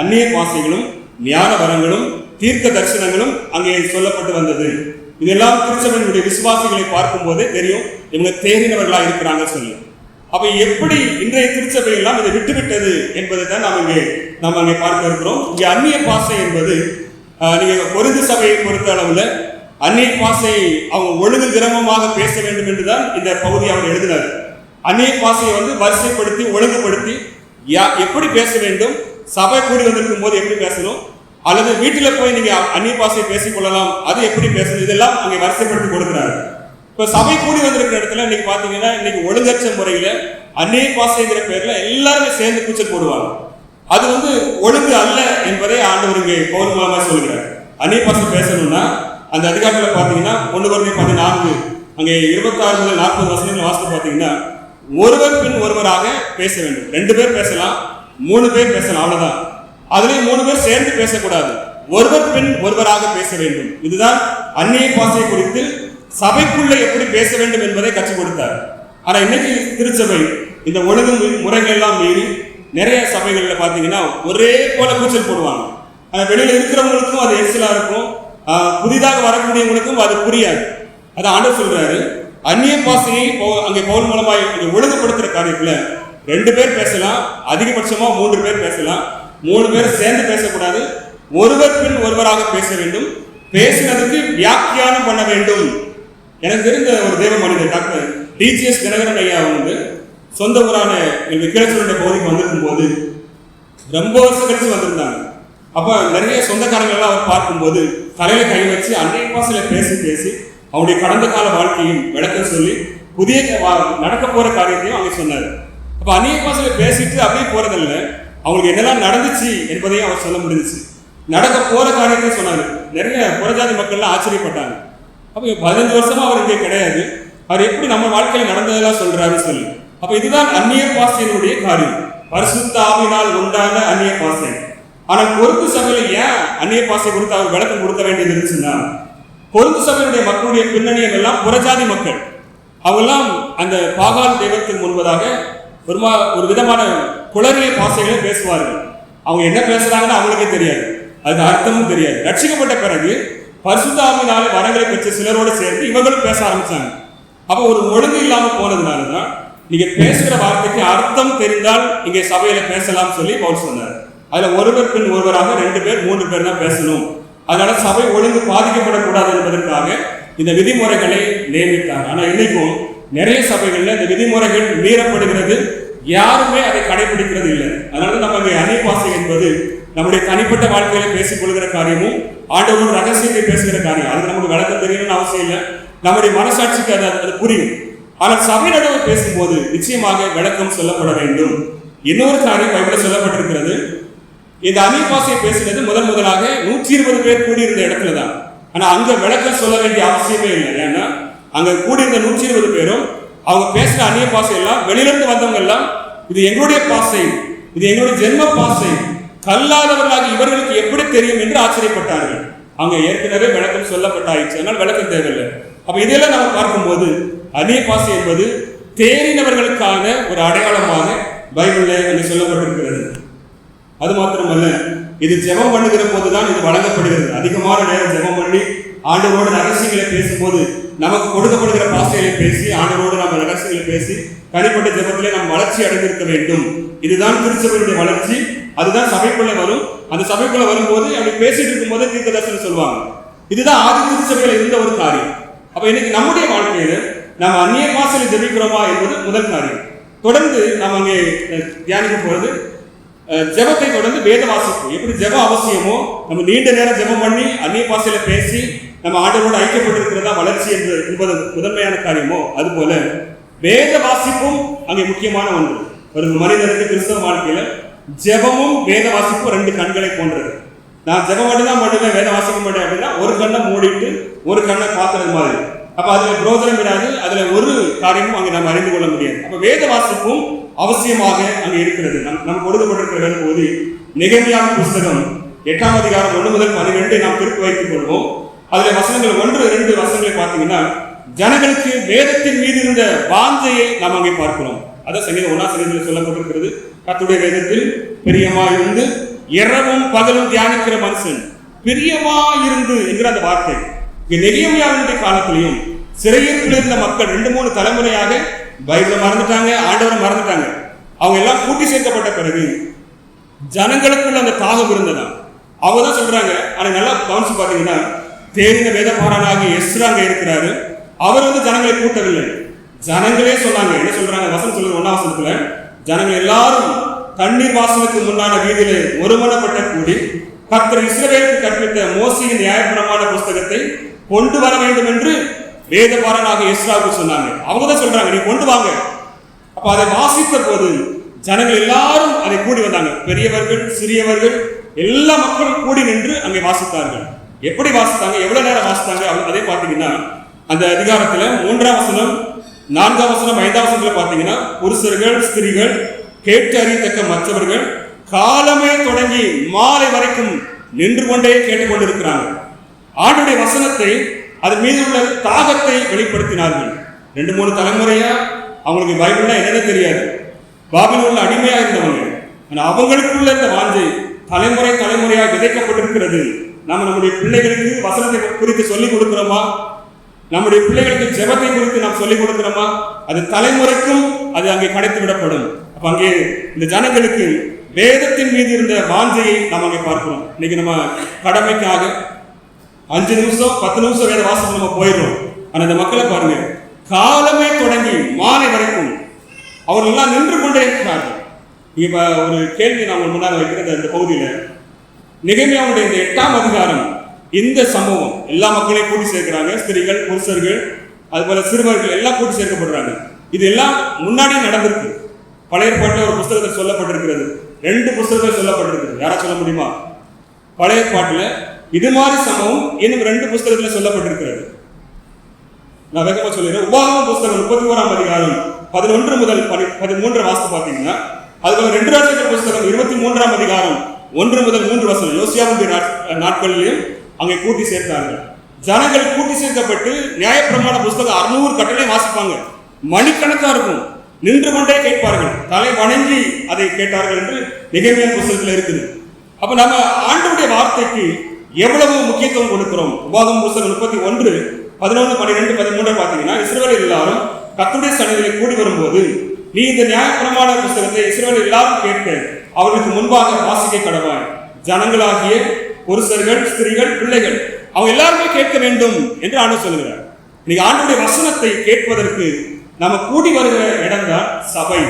Speaker 1: அந்நிய பாஷைகளும் ஞான வரங்களும் தீர்க்க தரிசனங்களும் அங்கே சொல்லப்பட்டு வந்தது. இதெல்லாம் திருச்சபையினுடைய விசுவாசிகளை பார்க்கும் போதே தெரியும் இவங்க தேறினவர்களா இருக்கிறாங்க சொல்லி. அப்ப எப்படி இன்றைய திருச்சபை எல்லாம் இதை விட்டுவிட்டது என்பதை தான் நாம் அங்கே பார்க்க இருக்கிறோம். இங்க அந்நிய பாஷை என்பது நீங்க கொரிந்து சபையை பொறுத்த அளவுல அந்நிய பாஷை அவங்க ஒழுங்கு கிரமமாக பேச வேண்டும் என்றுதான் இந்த பகுதியை அவர் எழுதினார். அந்நிய பாஷையை வரிசைப்படுத்தி ஒழுங்குபடுத்தி எப்படி பேச வேண்டும், சபை கூடி வந்திருக்கும் போது எப்படி பேசணும், அல்லது வீட்டில் போய் நீங்க அந்நிய பாஷையை பேசிக்கொள்ளலாம், அது எப்படி பேசணும், இதெல்லாம் அங்கே வரிசைப்படுத்தி கொடுக்கிறாரு. இப்ப சபை கூடி வந்திருக்கிற இடத்துல இன்னைக்கு பாத்தீங்கன்னா இன்னைக்கு ஒழுங்கற்ற முறையில அந்நிய பாஷைங்கிற பேர்ல எல்லாருமே சேர்ந்து கூச்சல் போடுவாங்க. அது ஒழுங்கு அல்ல என்பதை ஆண்டவர் இங்கே பவுல் மூலமா சொல்கிறார். அந்நிய பாஷை பேசணும்னா அந்த அதிகாரத்துல பாத்தீங்கன்னா 1 கொரிந்தியர் 14 அங்கே 26 முதல் 40 வசனங்கள் வாசித்து பாத்தீங்கன்னா ஒருவர் பின் ஒருவராக பேச வேண்டும். 2 பேர் பேசலாம், 3 பேர் பேசலாம், அவ்வளவுதான். அதுலயும் 3 பேர் சேர்ந்து பேசக்கூடாது, ஒருவர் பின் ஒருவராக பேச வேண்டும். இதுதான் அந்நிய பாஷை குறித்து சபைக்குள்ள எப்படி பேச வேண்டும் என்பதை கற்றுக் கொடுத்தார். ஆனா இன்னைக்கு திருச்சபை இந்த ஒழுங்கு முறைகள் எல்லாம் மீறி நிறைய சபைகள்ல பாத்தீங்கன்னா ஒரே போல கூச்சல் போடுவாங்க. வெளியில இருக்கிறவங்களுக்கும் அது எரிச்சலா இருக்கும், புதிதாக வரக்கூடியவங்களுக்கும் அது புரியாது. அதை ஆண்டவர் சொல்றாரு, அந்நிய பாஷையை அங்கே பவுல் மூலமா ஒழுங்குபடுத்துற காரியத்துல 2 பேர் பேசலாம், அதிகபட்சமா 3 பேர் பேசலாம், 3 பேர் சேர்ந்து பேசக்கூடாது, ஒருவர் பின் ஒருவராக பேச வேண்டும், பேசினதுக்கு வியாக்கியானம் பண்ண வேண்டும். எனக்கு தெரிந்த ஒரு தேவ மனிதர் டாக்டர் டிஜிஎஸ் தினகரன் ஐயா சொந்த ஊரான கிழச்சூருடைய பகுதிக்கு வந்திருக்கும் போது ரொம்ப வருஷம் கழிச்சு வந்திருந்தாங்க. அப்ப நிறைய சொந்தக்காரங்கள்லாம் அவர் பார்க்கும்போது தலையில கை வச்சு அன்னைய பாசையில பேசி அவருடைய கடந்த கால வாழ்க்கையும் விளக்கம் சொல்லி புதிய நடக்க போற காரியத்தையும் அவங்க சொன்னார். அப்ப அந்நிய பாஷையில பேசிட்டு அப்படியே போறதில்ல, அவங்களுக்கு என்னெல்லாம் நடந்துச்சு என்பதையும் அவர் சொல்ல முடிஞ்சிச்சு. நடக்க போற காரியத்தையும் சொன்னாரு. நிறைய புறஜாதி மக்கள்லாம் ஆச்சரியப்பட்டாங்க. அப்ப 15 வருஷமா அவர் இங்கே கிடையாது, அவர் எப்படி நம்ம வாழ்க்கையில நடந்ததெல்லாம் சொல்றாருன்னு சொல்லி. அப்ப இதுதான் அந்நிய பாஷையினுடைய காரியம், பரிசுத்த ஆவியினால் உண்டான அந்நிய பாஷை. ஆனால் கொரிந்து சபையில ஏன் அந்நிய பாஷை குறித்து அவர் விளக்கம் கொடுக்க வேண்டியது இருந்துச்சுன்னா, கொரிந்து சபையினுடைய மக்களுடைய பின்னணியம் எல்லாம் புறஜாதி மக்கள். அவெல்லாம் அந்த பாகால் தெய்வத்துக்கு முன்பதாக ஒரு விதமான குளறிய பாஷைகளை பேசுவார்கள். அவங்க என்ன பேசுறாங்கன்னு அவங்களுக்கே தெரியாது, அதுக்கு அர்த்தமும் தெரியாது. ரட்சிக்கப்பட்ட பிறகு பரிசுத்த ஆவியினால வரங்களை பெற்ற சிலரோடு சேர்ந்து இவங்களும் பேச ஆரம்பிச்சாங்க. அப்போ ஒரு ஒழுங்கு இல்லாம போனதுனாலதான் நீங்க பேசுகிற வார்த்தைக்கு அர்த்தம் தெரிந்தால் இங்கே சபையில பேசலாம் சொல்லி பவுல் சொன்னார். அதுல ஒருவர் பின் ஒருவராக 2 பேர் 3 பேர் தான் பேசணும். அதனால சபை ஒழுங்கு பாதிக்கப்படக்கூடாது என்பதற்காக இந்த விதிமுறைகளை நியமித்தார். ஆனா இன்னைக்கும் நிறைய சபைகள்ல இந்த விதிமுறைகள் மீறப்படுகிறது, யாருமே அதை கடைபிடிக்கிறது இல்லை. அதனால நம்ம இங்கே அந்நிய பாஷை என்பது நம்முடைய தனிப்பட்ட வாழ்க்கையில பேசிக் கொள்கிற காரியமும் ஆண்டவரோட ரகசியத்தை பேசுகிற காரியம். அதுக்கு நமக்கு விளக்கம் தெரியணும்னு அவசியம் இல்லை, நம்முடைய மனசாட்சிக்கு அது புரியும். ஆனால் சபை நடுவே பேசும்போது நிச்சயமாக விளக்கம் சொல்லப்பட வேண்டும். இன்னொரு காரியம் பைபிள்ல சொல்லப்பட்டிருக்கிறது, இந்த அந்நிய பாஷையை பேசுறது முதலாக 120 பேர் கூடியிருந்த இடத்துல தான். ஆனா அங்க விளக்கம் சொல்ல வேண்டிய அவசியமே இல்லை. ஏன்னா அங்க கூடியிருந்த 120 பேரும் அவங்க பேசுற அந்நிய பாஷை எல்லாம் வெளியிலிருந்து வந்தவங்க எல்லாம் இது எங்களுடைய பாஷை, இது எங்களுடைய ஜென்ம பாஷை, கல்லாதவர்களாக இவர்களுக்கு எப்படி தெரியும் என்று ஆச்சரியப்பட்டார்கள். அங்க ஏற்கனவே விளக்கம் சொல்லப்பட்டாயிடுச்சு, அதனால் விளக்கம் தேவையில்லை. அப்ப இதெல்லாம் நம்ம பார்க்கும்போது அந்நிய பாஷை என்பது தேறினவர்களுக்கான ஒரு அடையாளமாக பைபிள்ல அங்கே சொல்லப்பட்டிருக்கிறது. அது மாத்திரமல்ல, இது ஜெபம் பண்ணுகிற போதுதான் இது வழங்கப்படுகிறது. அதிகமான நேரம் ஜெபம் பண்ணி ஆண்டவரோடு ரகசியங்களை பேசும்போது நமக்கு கொடுக்கப்படுகிற பாஷைகளை பேசி ஆண்டவரோடு நம்ம ரகசியங்களை பேசி தனிப்பட்ட ஜெபத்திலே நாம் வளர்ச்சி அடைந்திருக்க வேண்டும். இதுதான் திருச்சபையுடைய வளர்ச்சி. அதுதான் சபைக்குள்ள வரும். அந்த சபைக்குள்ள வரும்போது அப்படி பேசிட்டு இருக்கும் போது தீர்க்கதரிசனம் சொல்லுவாங்க. இதுதான் ஆதி திருச்சபையில இருந்த ஒரு காரியம். அப்ப இன்னைக்கு நம்முடைய வாழ்க்கையில நம்ம அந்நிய பாஷையில ஜெபிக்கிறோமா என்பது முதல் காரியம். தொடர்ந்து நம்ம அங்கே தியானிக்க போறது ஜெபத்தை தொடர்ந்து வேத வாசிப்பு. எப்படி ஜெபம் அவசியமோ, நம்ம நீண்ட நேரம் ஜெபம் பண்ணி அந்நிய பாஷையில பேசி நம்ம ஆண்டவரோடு ஐக்கியப்பட்டிருக்கிறதா வளர்ச்சி என்பது முதன்மையான காரியமோ, அதுபோல வேத வாசிப்பும் அங்கே முக்கியமான ஒன்று. ஒரு மனிதனுக்கு கிறிஸ்தவ வாழ்க்கையில ஜெபமும் வேத வாசிப்பும் 2 கண்களை போன்றது. நான் ஜெபம் மட்டும் தான் பண்ணுவேன், வேத வாசிக்க மாட்டேன் அப்படின்னா ஒரு கண்ணை மூடிட்டு ஒரு கண்ணை பார்க்கறது மாதிரி. அப்ப அதுல பிரோஜனம் இராது, அதுல ஒரு காரியமும் அங்கே நம்ம அறிந்து கொள்ள முடியாது. அப்ப வேத வாசிப்பும் அவசியமாக அங்கே இருக்கிறது. நம்ம கொடுக்கப்பட்டிருக்கிற வேத போது நெகேமியாவின் புஸ்தகம் 8ஆம் அதிகாரம் 1 முதல் 12 நாம் திருப்பி வைத்துக் கொள்வோம். அதுல வசனங்கள் 1-2 வசனங்களை பார்த்தீங்கன்னா ஜனங்களுக்கு வேதத்தின் மீது இருந்த வாஞ்சையை நாம் அங்கே பார்க்கிறோம். அதான் சங்கீதம் 1ஆம் சங்கீதத்தில் சொல்லப்பட்டிருக்கிறது, கர்த்தருடைய வேதத்தில் பிரியமாயிருந்து இரவும் பகலும் தியானிக்கிற மனுஷன் பிரியமாயிருந்து என்கிற அந்த வார்த்தை. நெகேமியாவினுடைய காலத்திலையும் சிறையில் இருந்த மக்கள் 2-3 தலைமுறையாக பைபிளை மறந்துட்டாங்க, ஆண்டவரை மறந்துட்டாங்க. அவங்க எல்லாம் கூட்டி சேர்க்கப்பட்ட பிறகு ஜனங்களுக்குள்ள அந்த தாகம் இருந்ததா அவங்க தான் சொல்றாங்க. ஆனா நல்லா கவனிச்சு பாத்தீங்கன்னா தேறின வேதபாரனாகி எஸ்ரா அங்க இருக்கிறாரு. அவர் ஜனங்களை கூட்டவில்லை, ஜனங்களே சொன்னாங்க. என்ன சொல்றாங்க? வசனம் சொல்லுது 1ஆம் வசனத்துல, ஜனங்கள் எல்லாரும் தண்ணீர் வாசலுக்கு முன்னான வீதியிலே ஒருமனப்பட்ட கூடி கர்த்தர் இஸ்ரவேலுக்கு கற்பித்த மோசேயின் நியாயப்பிரமாண புஸ்தகத்தை கொண்டு வர வேண்டும் என்று வேதபாரனாக எஸ்ராவுக்கு சொன்னாங்க. அவங்க தான் சொல்றாங்க, நீ கொண்டு வாங்க. அப்ப அதை வாசித்த போது ஜனங்கள் எல்லாரும் அதை கூடி வந்தாங்க. பெரியவர்கள் சிறியவர்கள் எல்லா மக்களும் கூடி நின்று அங்கே வாசித்தார்கள். எப்படி வாசித்தாங்க, எவ்வளவு நேரம் வாசித்தாங்க அதே பார்த்தீங்கன்னா அந்த அதிகாரத்துல 3ஆம் வசனம் 4ஆம் வசனம் 5ஆம் வசனத்துல பார்த்தீங்கன்னா புருஷர்கள் ஸ்திரீகள் கேட்டு அறியத்தக்க மற்றவர்கள் காலமே தொடங்கி மாலை வரைக்கும் நின்று கொண்டே கேட்டுக்கொண்டிருக்கிறாங்க. ஆண்டுடைய வசனத்தை அதன் மீது உள்ள தாகத்தை வெளிப்படுத்தினார்கள். 2-3 தலைமுறையா அவங்களுக்கு பைபிள்னா என்னன்னு தெரியாது, பாபிலோன்ல அடிமையா இருந்தவங்க. ஆனா அவங்களுக்குள்ள இந்த வாஞ்சை தலைமுறையாக விதைக்கப்பட்டிருக்கிறது. நம்முடைய பிள்ளைகளுக்கு வசனத்தை குறித்து சொல்லிக் கொடுக்கிறோமா? நம்முடைய பிள்ளைகளுக்கு ஜெபத்தை குறித்து நாம் சொல்லிக் கொடுக்கிறோமா? அது தலைமுறைக்கும் அது அங்கே கடத்தி விடப்படும். அப்ப அங்கே இந்த ஜனங்களுக்கு வேதத்தின் மீது இருந்த வாஞ்சையை நாம் அங்கே பார்க்கிறோம். இன்னைக்கு நம்ம கடமைக்காக 5 நிமிஷம் 10 நிமிஷம் வேத வாசகம் நம்ம போயிடுறோம். ஆனா இந்த மக்களை பாருங்க, காலமே தொடங்கி மாலை வரைக்கும் அவர்கள் எல்லாம் நின்று கொண்டே இருக்கிறார்கள். இப்ப ஒரு கேள்வி நான் முன்னால் வைக்கிறது, அந்த பகுதியில நெகேமியாவுடைய இந்த 8ஆம் அதிகாரம் இந்த சம்பவம் எல்லா மக்களையும் கூட்டி சேர்க்கிறாங்க. ஸ்திரீகள், புருஷர்கள், அதுபோல சிறுவர்கள் எல்லாம் கூட்டி சேர்க்கப்படுறாங்க. இது எல்லாம் முன்னாடி நடந்திருக்கு. பழைய ஏற்பாட்டில் ஒரு புஸ்தகத்தில் சொல்லப்பட்டிருக்கிறது, 2 புஸ்தகத்தில் சொல்லப்பட்டிருக்கிறது. யாரா சொல்ல முடியுமா? பழைய ஏற்பாட்டில் இது மாதிரி சம்பவம் இன்னும் 2 புஸ்தகத்தில் சொல்லப்பட்டிருக்கிறது. நான் வேகமா சொல்லிடுறேன். உபாகமம் புஸ்தகம் 31ஆம் அதிகாரம் 11 முதல் 13 வாசித்து பார்த்தீங்கன்னா, அதுபோல 2 ராஜாக்கள் புஸ்தகம் 23ஆம் அதிகாரம் 1 முதல் 3 வசனம் யோசியாவுடைய நாட்களிலும் அங்கே கூட்டி சேர்த்தார்கள். ஜனங்கள் கூட்டி சேர்க்கப்பட்டு நியாயப்பிரமாண புஸ்தகம் 600 கட்டளை வாசிப்பாங்க. மணிக்கணக்கா இருக்கும். நின்று கொண்டே கேட்பார்கள், தலை வணங்கி அதை கேட்டார்கள் என்று நெகேமியா புஸ்தகத்தில் இருக்குது. அப்ப நம்ம ஆண்டவருடைய வார்த்தைக்கு எவ்வளவு முக்கியத்துவம் கொடுக்கிறோம். உபாகமம் புஸ்தகம் 31, 11, 12, 13 பார்த்தீங்கன்னா, இஸ்ரவேல் எல்லாரும் கர்த்தருடைய சன்னதியிலே கூடி வரும்போது நீ இந்த நியாயப்பிரமாண புஸ்தகத்தை இஸ்ரவேல் எல்லாரும் கேட்க அவர்களுக்கு முன்பாக வாசிக்க கடவாய். ஜனங்களாகிய புருஷர்கள், ஸ்திரீகள், பிள்ளைகள் அவங்க எல்லாருமே கேட்க வேண்டும் என்று ஆண்டவர் சொல்லுகிறார். நீங்க ஆண்டவருடைய வசனத்தை கேட்பதற்கு நம்ம கூடி வருகிற இடம் தான் சபை.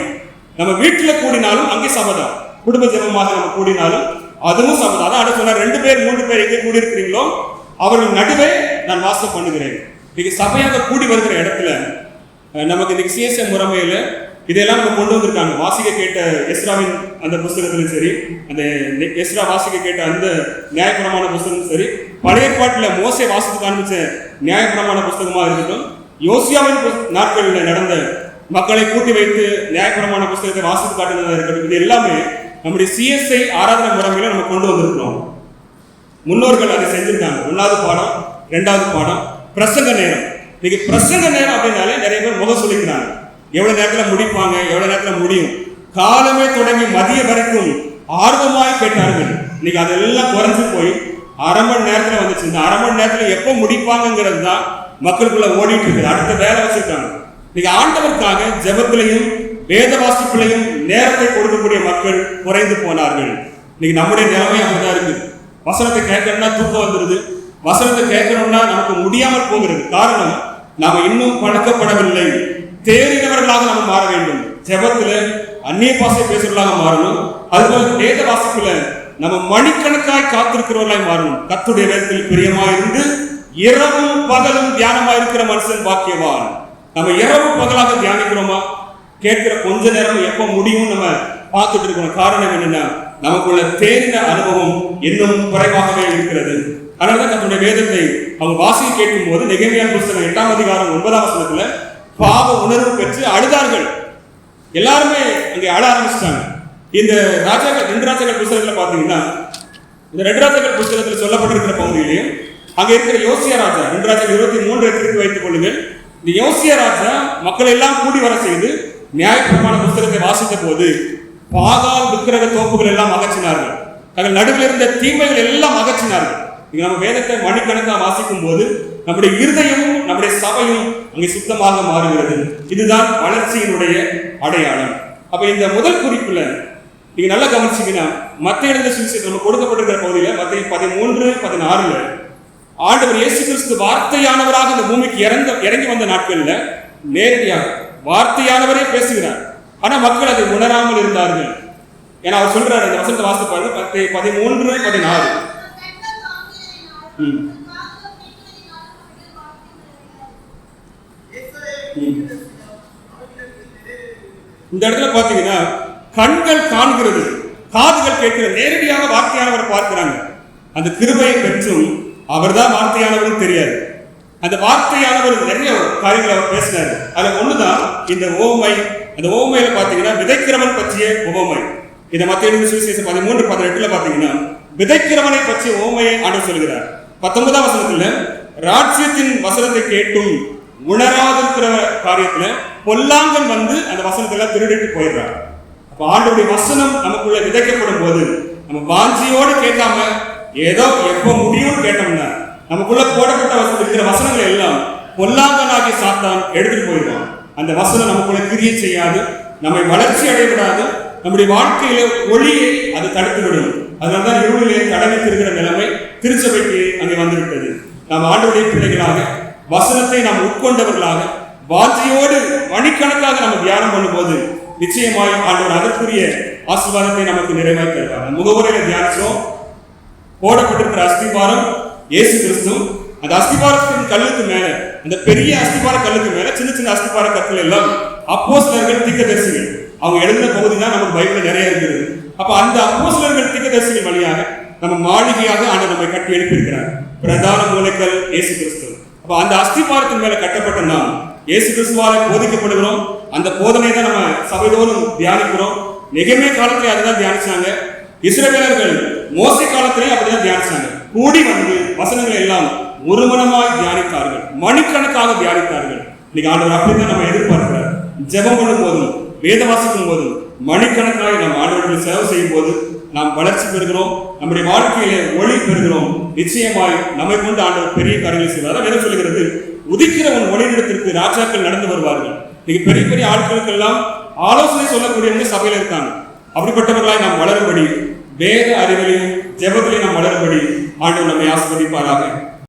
Speaker 1: நம்ம வீட்டுல கூடினாலும் அங்கே சபை தான். குடும்ப ஜெபமாக நம்ம கூடினாலும் அதுவும் சபை தான். அதான் சொன்னார், 2 பேர் 3 பேர் எங்கே கூடி இருக்கிறீங்களோ அவர்கள் நடுவே நான் வாசம் பண்ணுகிறேன். இன்னைக்கு சபையாக கூடி வருகிற இடத்துல நமக்கு இன்னைக்கு சிஎஸ்எம் முறைமையில இதெல்லாம் நம்ம கொண்டு வந்திருக்காங்க. வாசிக்க கேட்ட எஸ்ராவின் அந்த புஸ்தகத்திலும் சரி, அந்த எஸ்ரா வாசிக்க கேட்ட அந்த நியாயப்பிரமாண புஸ்தகமும் சரி, பழைய ஏற்பாட்டில் மோசே வாசித்து காண்பிச்ச நியாயப்பிரமாண புஸ்தகமா இருக்கட்டும், யோசியாவின் நாட்களில் நடந்த மக்களை கூட்டி வைத்து நியாயப்பிரமாண புஸ்தகத்தை வாசித்து காட்டுனதா இருக்கட்டும், இது எல்லாமே நம்முடைய சிஎஸ்ஐ ஆராதனை முறைமையில நம்ம கொண்டு வந்திருக்கிறோம். முன்னோர்கள் அதை செஞ்சிருக்காங்க. 1வது பாடம், 2வது பாடம் பிரசங்க நேரம். இன்னைக்கு பிரசங்க நேரம் அப்படின்னாலே நிறைய பேர் முகம் சொல்லிக்கிறாங்க. எவ்வளவு நேரத்தில் முடிப்பாங்க, எவ்வளவு நேரத்தில் முடியும், காலமே தொடங்கி மதியம் வரைக்கும் ஆர்வமாய் கேட்டார்கள். இன்னைக்கு அதெல்லாம் குறைஞ்சு போய் 1/2 மணி நேரத்தில் வந்துச்சு. இந்த 1/2 மணி நேரத்தில் எப்போ முடிப்பாங்கிறது தான் மக்களுக்குள்ள ஓடிட்டு இருக்குது. அடுத்த வேலை வச்சிருக்காங்க. இன்னைக்கு ஆண்டவருக்காக ஜெபத்திலையும் வேத வாசிப்பிலையும் நேரத்தை கொடுக்கக்கூடிய மக்கள் குறைந்து போனார்கள். இன்னைக்கு நம்முடைய நிலைமை அப்படிதான் இருக்கு. வசனத்தை கேட்கணும்னா தூக்கம் வந்துடுது, வசனத்தை கேட்கணும்னா நமக்கு முடியாமல் போகிறது. காரணம், நாம இன்னும் பழக்கப்படவில்லை. தேறினவர்களாக நம்ம மாற வேண்டும். ஜெபத்துல அந்நிய பாசை பேசுறவர்களாக மாறணும். அதுபோல வேத வாசிப்புல நம்ம மணிக்கணக்காய் காத்திருக்கிறவர்களாய் மாறணும். கர்த்தருடைய வேதத்தில் பிரியமாயிருந்து இரவும் பகலும் தியானமா இருக்கிற மனுஷன் பாக்கியவான். நம்ம இரவு பகலாக தியானிக்கிறோமா? கேட்கிற கொஞ்ச நேரம் எப்ப முடியும் நம்ம பார்த்துட்டு இருக்கணும். காரணம் என்னன்னா, நமக்குள்ள தேறின அனுபவம் இன்னும் குறைவாகவே இருக்கிறது. அதனாலதான் கர்த்தருடைய வேதத்தை அவங்க வாசிக்க கேட்கும் போது நெகேமியா புஸ்தகம் 8ஆம் அதிகாரம் 9ஆம் வசனத்துல பாவ உணர்வு பெற்று அழுதார்கள். எல்லாருமே அங்கே அழ ஆரம்பிச்சிட்டாங்க. இந்த ராஜாக்கள் 2 ராஜாக்கள் புஸ்தகத்துல பாத்தீங்கன்னா, இந்த 2 ராஜாக்கள் புஸ்தகத்தில் சொல்லப்பட்டிருக்கிற பகுதியிலையும் அங்க இருக்கிற யோசியா ராஜா 2 ராஜாக்கள் 23 எடுத்து வைத்துக் கொள்ளுங்கள். இந்த யோசியா ராஜா மக்கள் எல்லாம் கூடி வர செய்து நியாயப்பிரமாண புஸ்தகத்தை வாசித்த போது பாகால் விக்கிரக தோப்புகள் எல்லாம் அகற்றினார்கள். தங்கள் நடுவில் இருந்த தீமைகள் எல்லாம் அகற்றினார்கள். நம்ம வேதத்தை மணிக்கணக்காக வாசிக்கும் போது நம்முடைய இருதயமும் நம்முடைய சபையும் அங்கே சுத்தமாக மாறுகிறது. இதுதான் வளர்ச்சியினுடைய அடையாளம். அப்ப இந்த முதல் குறிப்புல நீங்க நல்லா கவனிச்சீங்கன்னா, மத்திய எழுதின சுவிசேஷம் நம்ம கொடுக்கப்பட்டிருக்கிற பகுதியில மத்திய 13, 16 ஆண்டவர் இயேசு கிறிஸ்து வார்த்தையானவராக இந்த பூமிக்கு இறங்கி வந்த நாட்கள்ல நேரடியாக வார்த்தையானவரே பேசுகிறார். ஆனா மக்கள் அதை உணராமல் இருந்தார்கள். ஏன்னா அவர் சொல்றாரு, இந்த வசனத்தை வாசித்து பாருங்க, 13, 16. இந்த இடத்துல பாத்தீங்கன்னா, கண்கள் காண்கிறது, காதுகள் கேட்கிற, நேரடியாக வார்த்தையானவரை பார்க்கிறாங்க. அந்த கிருபையை பெற்றும் அவர்தான் வார்த்தையானவரும் தெரியாது. அந்த வார்த்தையானவர் நிறைய காரியங்கள் அவர் பேசினார். அதுல ஒண்ணுதான் இந்த ஓமை. அந்த ஓமையில பாத்தீங்கன்னா விதைக்கிறவன் பற்றிய ஓமை. இந்த மத்திய எழுதின சுவிசேஷம் 13, 18 பாத்தீங்கன்னா விதைக்கிறவனை பற்றிய ஓமையை ஆண்டவர் சொல்கிறார். 19ஆம் வசனத்துல ராஜ்யத்தின் வசனத்தை கேட்டும் உணராதிருக்கிற காரியத்துல பொல்லாங்கன் வந்து அந்த வசனத்துல திருடிட்டு போயிடுறார். அப்ப ஆண்டவருடைய வசனம் நமக்குள்ள விதைக்கப்படும் போது நம்ம வாஞ்சியோடு கேட்காம ஏதோ எப்போ முடியும்னு கேட்டோம்னா நமக்குள்ள போடப்பட்ட இருக்கிற வசனங்கள் எல்லாம் பொல்லாங்கனாகி சாத்தான் எடுத்துட்டு போயிடுவான். அந்த வசனம் நமக்குள்ள கிரியை செய்யாது, நம்மை வளர்ச்சி அடைவிடாது, நம்முடைய வாழ்க்கையில ஒளியை அது தடுத்து விடும். அதனால்தான் இருளிலே கடமைத்திருக்கிற நிலைமை திருச்சபைக்கு அங்கே வந்துவிட்டது. நாம் ஆண்டவருடைய பிள்ளைகளாக வசனத்தை நாம் உட்கொண்டவர்களாக வாஞ்சியோடு மணிக்கணக்காக நம்ம தியானம் பண்ணும்போது நிச்சயமாய் ஆண்டவர் அதற்குரிய ஆசீர்வாதத்தை நமக்கு நிறைவாய் தருவார். முகவுரையில தியானிச்சோம். போடப்பட்டிருக்கிற அஸ்திபாரம் இயேசு கிறிஸ்து அந்த அஸ்திபாரத்தின் கல்லுக்கு மேல, அந்த பெரிய அஸ்திபார கல்லுக்கு மேல சின்ன சின்ன அஸ்திபார கற்கள் எல்லாம் அப்போஸ்தலர்கள், தீர்க்கதரிசிகள் அவங்க எழுதின பகுதி தான் நமக்கு பைபிள் நிறைய இருக்குது. அப்ப அந்த அப்போஸ்தலர்கள், தீர்க்கதரிசிகள் வழியாக நம்ம மாளிகையாக ஆண்டவர் நம்மை கட்டி எழுப்பியிருக்கிறார். பிரதான மூலைக்கல் இயேசு கிறிஸ்து. அப்ப அந்த அஸ்திபாரத்தின் மேல கட்டப்பட்ட நாம் இயேசு கிறிஸ்துவால போதிக்கப்படுகிறோம். அந்த போதனை தான் நம்ம சபையோடும் தியானிக்கிறோம். நெகேமியா காலத்திலே அதுதான் தியானிச்சாங்க. இஸ்ரவேலர்கள் மோசே காலத்திலே அப்படிதான் தியானிச்சாங்க. கூடி வந்து வசனங்களை எல்லாம் ஒருமனமாய் தியானித்தார்கள், மணிக்கணக்காக தியானித்தார்கள். இன்னைக்கு ஆண்டவர் அப்படிதான் நம்ம எதிர்பார்க்கிறார். ஜெபம் பண்ணும் போதும், வேத வாசிக்கும் போதும் மணிக்கணக்காக நாம் ஆண்டவர்கள் சேவை செய்யும் போது நாம் வளர்ச்சி பெறுகிறோம், நம்முடைய வாழ்க்கையிலே ஒளி பெறுகிறோம். நிச்சயமாய் நம்மை கொண்டு ஆண்டவர் பெரிய காரியங்களை செய்வார். என்ன சொல்லுகிறது? உதிக்கிற உன் ஒளியிடத்திற்கு ராஜாக்கள் நடந்து வருவார்கள். இன்னைக்கு பெரிய பெரிய ஆட்களுக்கு எல்லாம் ஆலோசனை சொல்லக்கூடியவங்க சபையில இருக்காங்க. அப்படிப்பட்டவர்களாய் நாம் வளரும்படி, வேத அறிவிலையும் ஜெபத்திலையும் நாம் வளரும்படி ஆண்டவர் நம்மை ஆசீர்வதிப்பாராக.